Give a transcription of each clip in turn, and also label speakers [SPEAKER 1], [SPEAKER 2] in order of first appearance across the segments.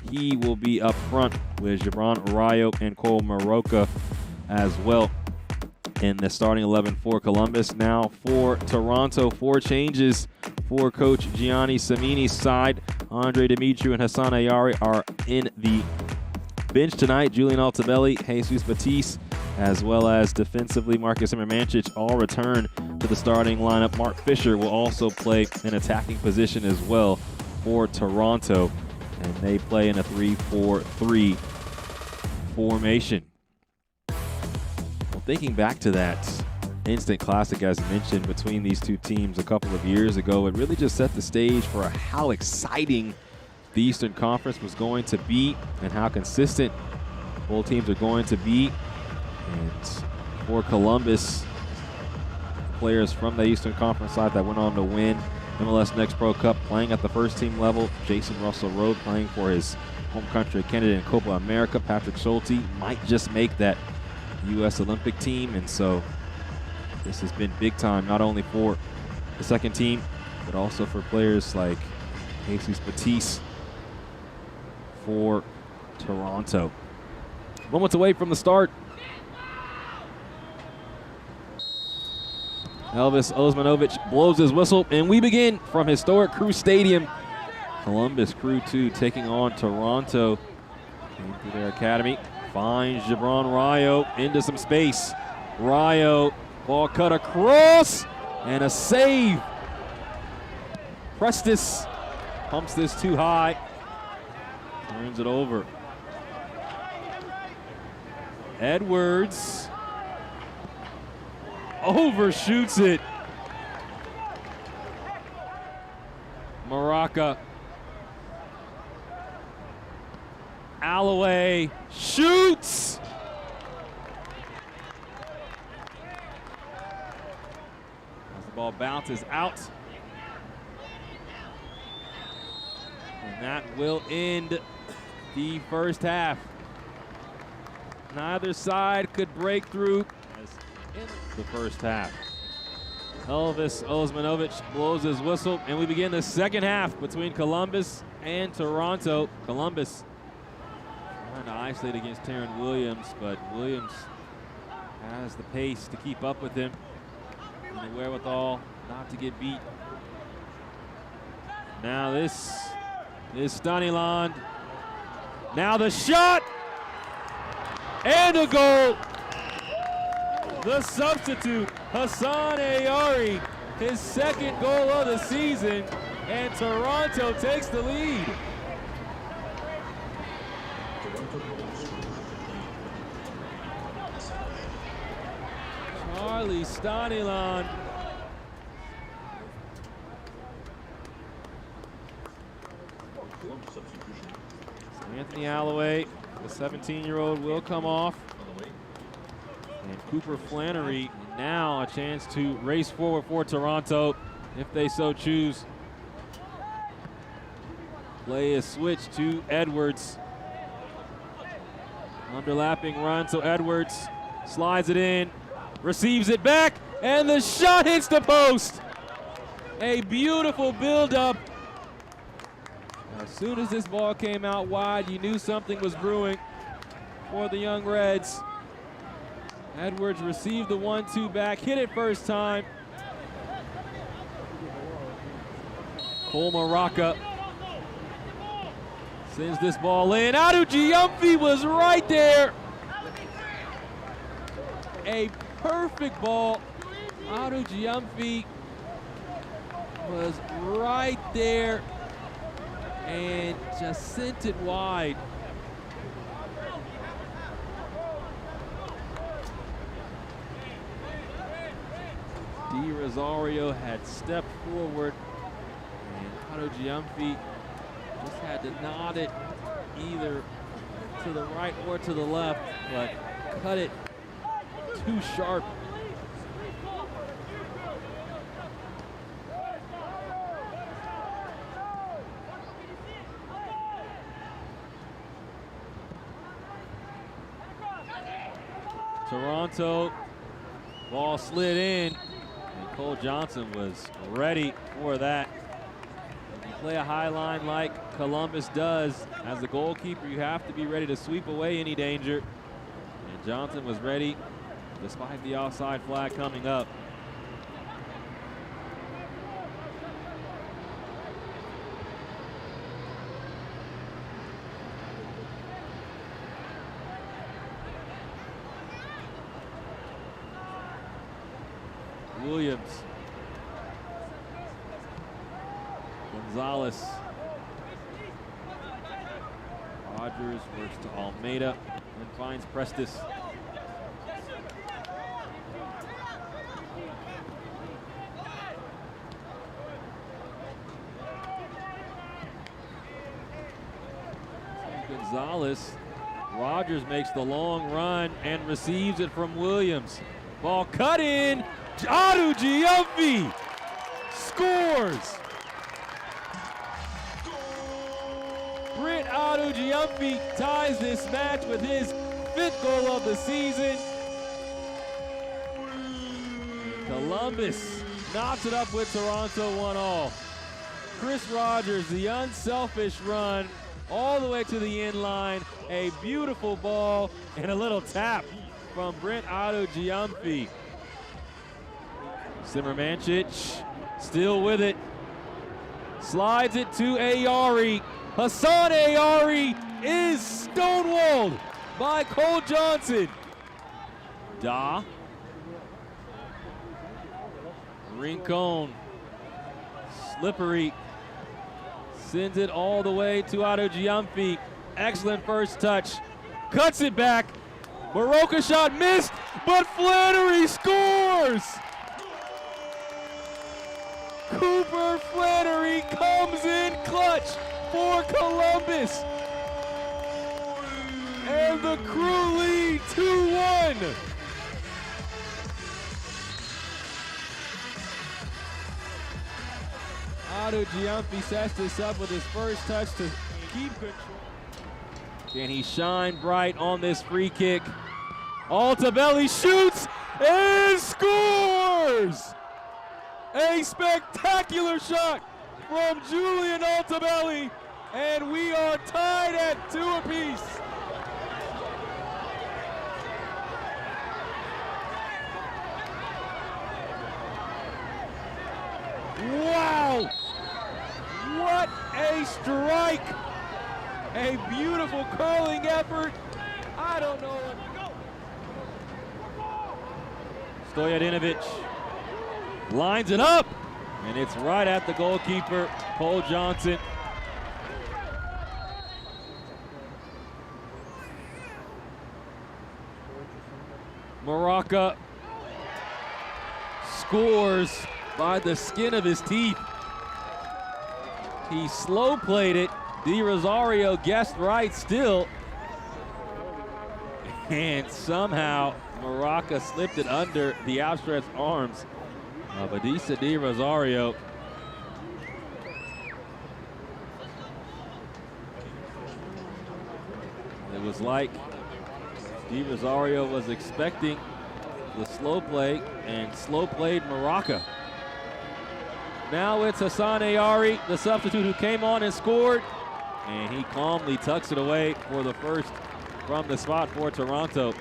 [SPEAKER 1] he will be up front with Gibran Rayo and Cole Maroka as well in the starting 11 for Columbus. Now for Toronto, 4 changes for Coach Gianni Samini's side. Andre Dimitriou and Hassan Ayari are in the bench tonight. Julian Altobelli, Jesus Batiste, as well as defensively Marcus Immermancic all return to the starting lineup. Mark Fisher will also play an attacking position as well for Toronto, and they play in a 3-4-3 formation. Well, thinking back to that instant classic, as mentioned, between these two teams a couple of years ago, it really just set the stage for how exciting the Eastern Conference was going to be and how consistent both teams are going to be. And for Columbus, players from the Eastern Conference side that went on to win MLS Next Pro Cup playing at the first team level. Jason Russell Road playing for his home country of Canada in Copa America. Patrick Schulte might just make that U.S. Olympic team, and so this has been big time, not only for the second team, but also for players like Jesus Batiste for Toronto. Moments away from the start. Elvis Osmanovic blows his whistle, and we begin from historic Crew Stadium. Columbus Crew 2 taking on Toronto. Came through their academy. Finds Gibran Rayo into some space. Rayo, ball cut across, and a save. Prestis pumps this too high. Turns it over. Edwards overshoots it. Maraca. Alloway shoots. As the ball bounces out. And that will end the first half. Neither side could break through in the first half. Elvis Osmanovic blows his whistle, and we begin the second half between Columbus and Toronto. Columbus trying to isolate against Taryn Williams, but Williams has the pace to keep up with him and the wherewithal not to get beat. Now this is Staniland. Now the shot and a goal. The substitute, Hassan Ayari, his second goal of the season, and Toronto takes the lead. Charlie Staniland. Anthony Alloway, the 17-year-old, will come off. And Cooper Flannery, now a chance to race forward for Toronto if they so choose. Play is switched to Edwards. Underlapping run, so Edwards slides it in, receives it back, and the shot hits the post. A beautiful build-up. As soon as this ball came out wide, you knew something was brewing for the Young Reds. Edwards received the 1-2 back, hit it first time. Cole Maraca sends this ball in. Adu Giumphi was right there. A perfect ball. Adu Giumphi was right there and just sent it wide. Di Rosario had stepped forward, and Adu Giumphi just had to nod it either to the right or to the left, but cut it too sharp. Toronto, ball slid in, and Cole Johnson was ready for that. play a high line like Columbus does. As the goalkeeper, you have to be ready to sweep away any danger. And Johnson was ready despite the offside flag coming up. Williams. Gonzalez. Rogers works to Almeida and finds Prestis. Gonzalez. Rogers makes the long run and receives it from Williams. Ball cut in. Adu Giamfi scores. Britt Adu Giamfi ties this match with his 5th goal of the season. Columbus knocks it up with Toronto 1-all. Chris Rogers, the unselfish run all the way to the end line. A beautiful ball and a little tap from Britt Adu Giamfi. Simermancic still with it. Slides it to Ayari. Hassan Ayari is stonewalled by Cole Johnson. Da. Rincon. Slippery. Sends it all the way to Adu Giamfi. Excellent first touch. Cuts it back. Maroka shot missed, but Flannery scores! Cooper Flannery comes in clutch for Columbus. And the Crew lead 2-1. Adu Giamfi sets this up with his first touch to keep control. Can he shine bright on this free kick? Altabelli shoots and scores! A spectacular shot from Julian Altabelli, and we are tied at 2 apiece. Wow! What a strike! A beautiful curling effort. I don't know what to go. Stojadinovic lines it up, and it's right at the goalkeeper, Cole Johnson. Maroka scores by the skin of his teeth. He slow played it. Di Rosario guessed right still. And somehow Maroka slipped it under the outstretched arms of Adisa Di Rosario. It was like Di Rosario was expecting the slow play and slow played Maroka. Now it's Hassan Ayari, the substitute who came on and scored, and he calmly tucks it away for the first from the spot for Toronto.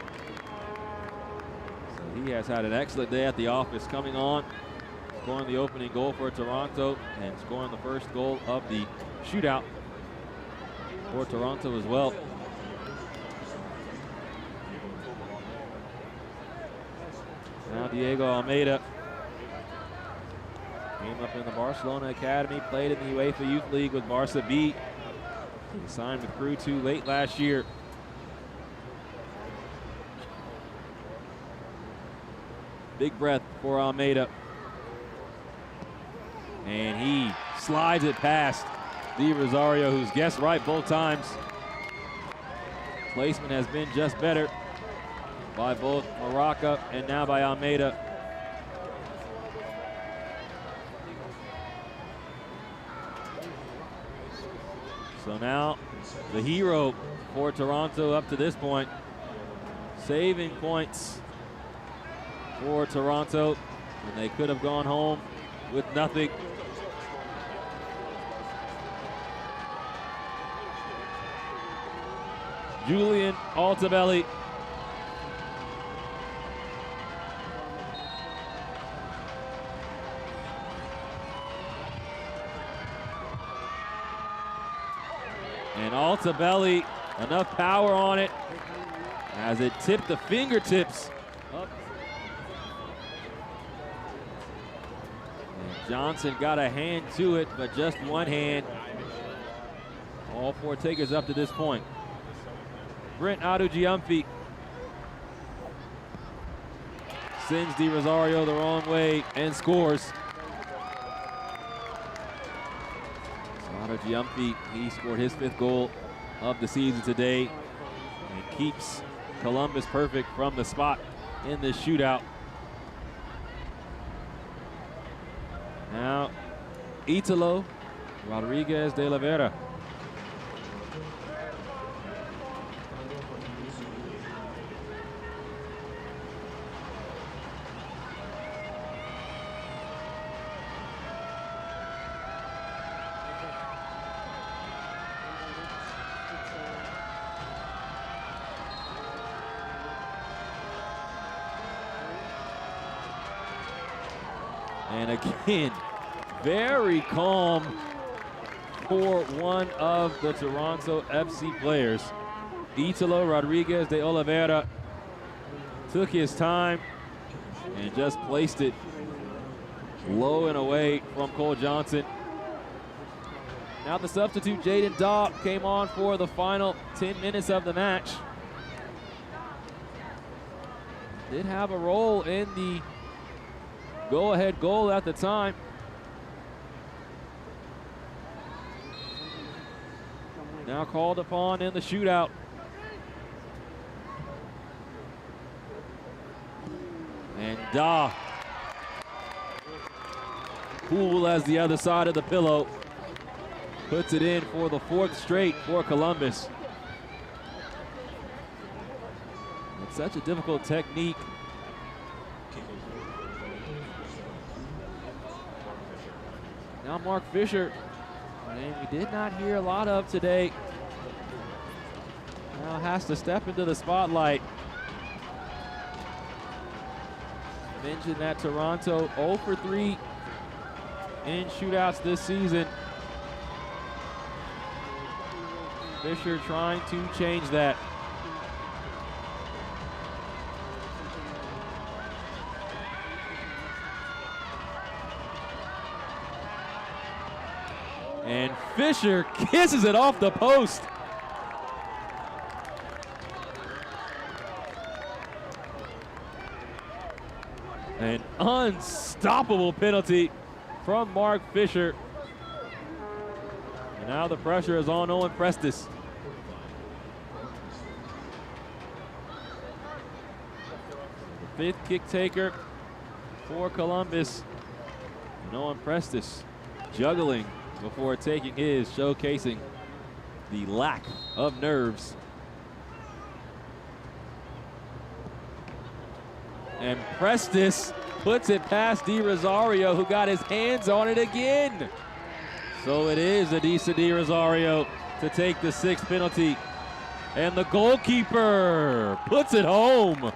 [SPEAKER 1] So he has had an excellent day at the office, coming on, scoring the opening goal for Toronto, and scoring the first goal of the shootout for Toronto as well. Now Diego Almeida came up in the Barcelona Academy, played in the UEFA Youth League with Barca B. He signed with Crew 2 late last year. Big breath for Almeida. And he slides it past Di Rosario, who's guessed right both times. Placement has been just better by both Maroka and now by Almeida. So now the hero for Toronto up to this point, saving points for Toronto, and they could have gone home with nothing. Julian Altabelli. And Altabelli, enough power on it as it tipped the fingertips up. And Johnson got a hand to it, but just one hand. All four takers up to this point. Brent Adugiamfi sends Di Rosario the wrong way and scores. Adugiamfi, he scored his 5th goal of the season today and keeps Columbus perfect from the spot in this shootout. Now, Italo Rodriguez de la Vera. And again, very calm for one of the Toronto FC players. Italo Rodriguez de Oliveira took his time and just placed it low and away from Cole Johnson. Now the substitute, Jaden Daub, came on for the final 10 minutes of the match. Did have a role in the go-ahead goal at the time. Now called upon in the shootout. And Da, cool as the other side of the pillow, puts it in for the 4th straight for Columbus. It's such a difficult technique. Now Mark Fisher, a name we did not hear a lot of today, now has to step into the spotlight. Mentioned that Toronto 0 for 3 in shootouts this season. Fisher trying to change that. And Fisher kisses it off the post. An unstoppable penalty from Mark Fisher. And now the pressure is on Owen Prestis. The 5th kick taker for Columbus. And Owen Prestis juggling before taking his, showcasing the lack of nerves. And Prestis puts it past Di Rosario, who got his hands on it again. So it is Adisa Di Rosario to take the 6th penalty. And the goalkeeper puts it home.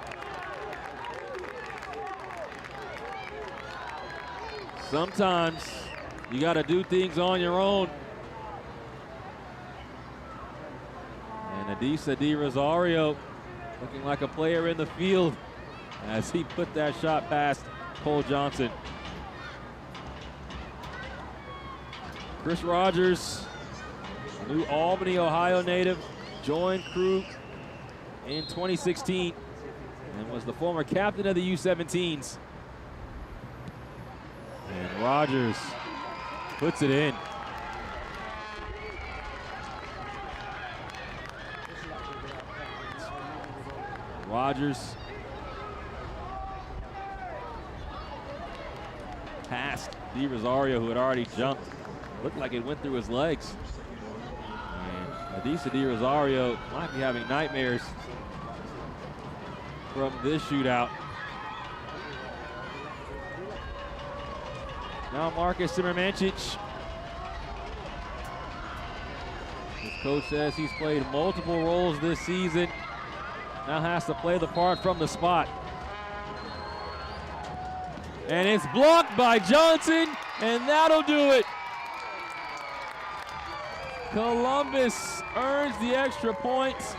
[SPEAKER 1] Sometimes you got to do things on your own. And Adisa Di Rosario looking like a player in the field as he put that shot past Cole Johnson. Chris Rogers, new Albany, Ohio native, joined Crew in 2016 and was the former captain of the U17s. And Rogers puts it in. Rogers past Di Rosario, who had already jumped. Looked like it went through his legs. And Adisa Di Rosario might be having nightmares from this shootout. Now Marcus Simermancic. His coach says he's played multiple roles this season. Now has to play the part from the spot. And it's blocked by Johnson, and that'll do it. Columbus earns the extra points.